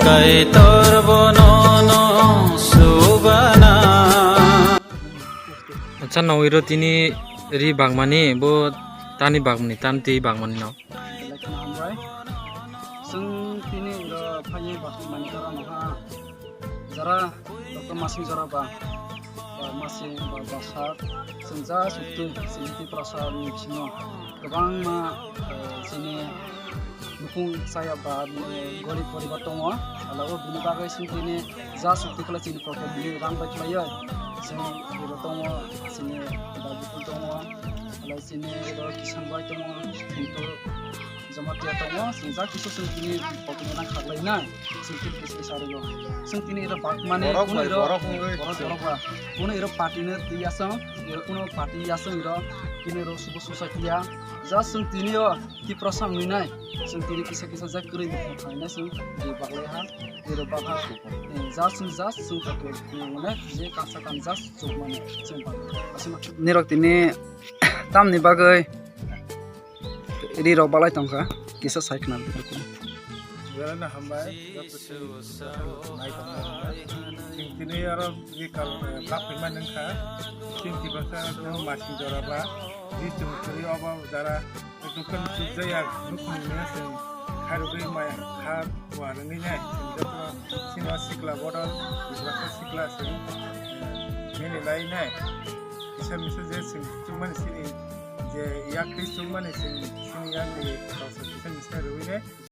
kai tor bonono subana acha nawiro tini ri bagmani bo tani bagmani tan ti bagmani naw जों दिनै फायै बाखिमानि जरा नहा जरा दर मासिं जरा बा मासिं बा बासार जों जा सुक्ति जोंनि प्रसारनि बिथिङाव गोबां मा जोंनि दुखुं जायाबा गरिब परिबार दङ अब्लाबो बिनि बागै जों दिनै जा सुक्ति खालाय जोंनि प्रफिट बियो रां बायख्लायो जों बेबो दङ जोंनि दाबिफोर दङ अब्ला जोंनि किसान बाय दङ खिन्थु जमातिया दङ जों जा किसु जों दिनै प्रफिट रां खालायना जों किसु सारियो जों दिनै बागमानि कुनो इरो पार्टीनो दियासं इरो कुनो पार्टी यासं इरो दिनै सुबुं ससाइटिया जा जों दिनै कि प्रसंग नुनाय जों दिनै किसा किसा जा करै खालायना जों बागलायहा इरो बाहा जा जों प्रफिट माने जे कासा कान जा जमानि जों बागलाय निरक दिनै तामनि बागै रो बालाय तंका किसा साइकनाल बेफोरखौ Jalan hambai, ini orang di kalau kafe mana kah, sini bahasa itu masih joraba, di curi apa darah itu kan sujaya nukun mesin, harus maya har warna ni nih, sini sikla botol, bahasa sikla sini, ini lain nih, bisa jadi cuma sini, je yak di cuma sini yang di kawasan kita misalnya